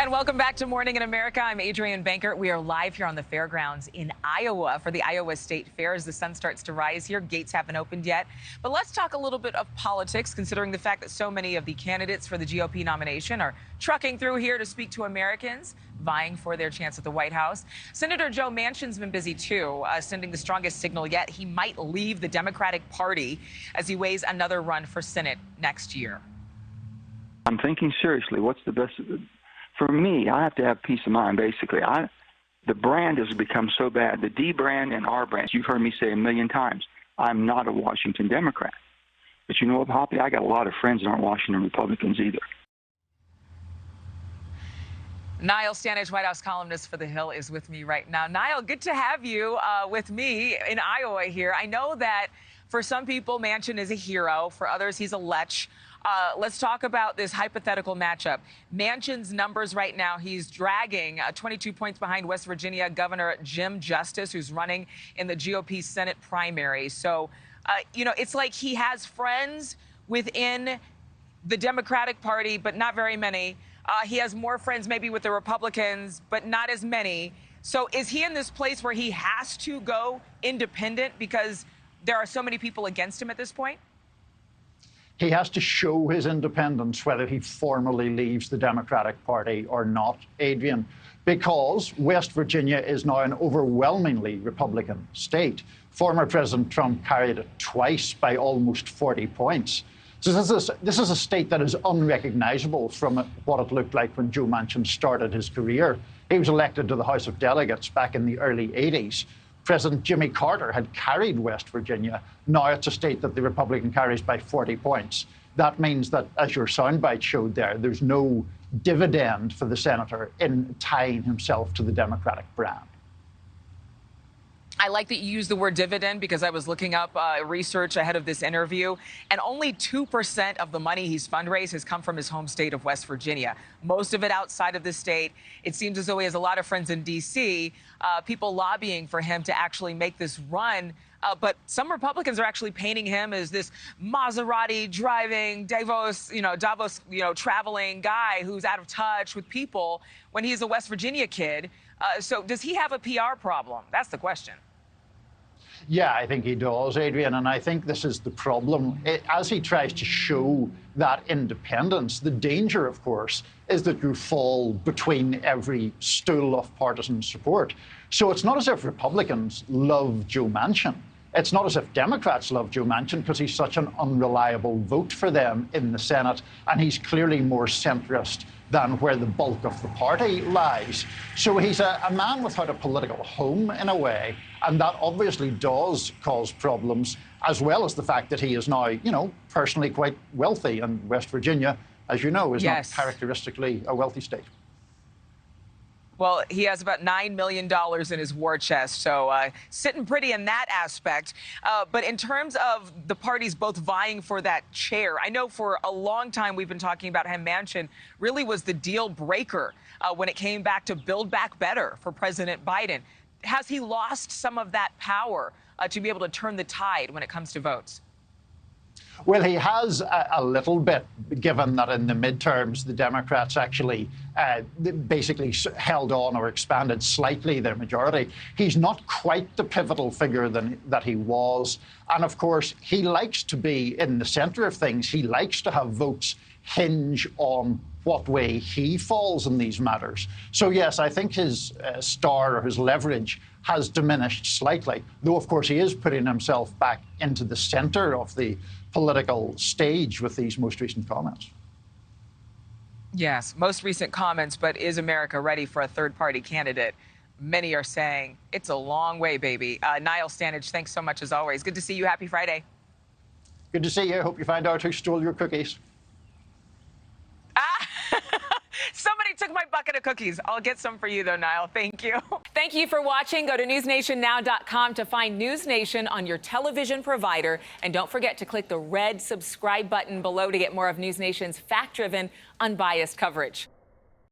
And welcome back to Morning in America. I'm Adrienne Bankert. We are live here on the fairgrounds in Iowa for the Iowa State Fair as the sun starts to rise here. Gates haven't opened yet. But let's talk a little bit of politics, considering the fact that so many of the candidates for the GOP nomination are trucking through here to speak to Americans, vying for their chance at the White House. Senator Joe Manchin's been busy, too, sending the strongest signal yet. He might leave the Democratic Party as he weighs another run for Senate next year. I'm thinking seriously, what's the best? For me, I have to have peace of mind, basically. The brand has become so bad. The D brand and R brand, you've heard me say a million times, I'm not a Washington Democrat. But you know what, Poppy? I got a lot of friends that aren't Washington Republicans either. Niall, Stanage, White House columnist for The Hill, is with me right now. Niall, good to have you with me in Iowa here. I know that for some people, Manchin is a hero. For others, he's a lech. Let's talk about this hypothetical matchup. Manchin's numbers right now, he's dragging 22 points behind West Virginia Governor Jim Justice, who's running in the GOP Senate primary. So, it's like he has friends within the Democratic Party, but not very many. He has more friends maybe with the Republicans, but not as many. So is he in this place where he has to go independent because there are so many people against him at this point? He has to show his independence whether he formally leaves the Democratic Party or not, Adrienne, because West Virginia is now an overwhelmingly Republican state. Former President Trump carried it twice by almost 40 points. So this is a state that is unrecognizable from what it looked like when Joe Manchin started his career. He was elected to the House of Delegates back in the early 80s. President Jimmy Carter had carried West Virginia. Now it's a state that the Republican carries by 40 points. That means that, as your soundbite showed there, there's no dividend for the senator in tying himself to the Democratic brand. I like that you use the word dividend because I was looking up research ahead of this interview, and only 2% of the money he's fundraised has come from his home state of West Virginia. Most of it outside of the state. It seems as though he has a lot of friends in D.C., people lobbying for him to actually make this run. But some Republicans are actually painting him as this Maserati driving, Davos, traveling guy who's out of touch with people when he's a West Virginia kid. So does he have a PR problem? That's the question. Yeah, I think he does, Adrienne, and I think this is the problem. As he tries to show that independence, the danger, of course, is that you fall between every stool of partisan support. So it's not as if Republicans love Joe Manchin. It's not as if Democrats love Joe Manchin because he's such an unreliable vote for them in the Senate, and he's clearly more centrist than where the bulk of the party lies. So he's a man without a political home, in a way, and that obviously does cause problems, as well as the fact that he is now, personally quite wealthy, and West Virginia, as you know, is not characteristically a wealthy state. Well, he has about $9 million in his war chest, so sitting pretty in that aspect. But in terms of the parties both vying for that chair, I know for a long time we've been talking about how Manchin really was the deal breaker when it came back to Build Back Better for President Biden. Has he lost some of that power to be able to turn the tide when it comes to votes? Well, he has a little bit, given that in the midterms, the Democrats actually basically held on or expanded slightly their majority. He's not quite the pivotal figure that he was. And of course, he likes to be in the center of things. He likes to have votes hinge on what way he falls in these matters. So, yes, I think his star or his leverage has diminished slightly, though, of course, he is putting himself back into the center of the political stage with these most recent comments. Yes, most recent comments, but is America ready for a third-party candidate? Many are saying it's a long way, baby. Niall, Stanage, thanks so much as always. Good to see you. Happy Friday. Good to see you. Hope you find out who stole your cookies. Somebody took my bucket of cookies. I'll get some for you, though, Niall. Thank you. Thank you for watching. Go to newsnationnow.com to find NewsNation on your television provider. And don't forget to click the red subscribe button below to get more of NewsNation's fact-driven, unbiased coverage.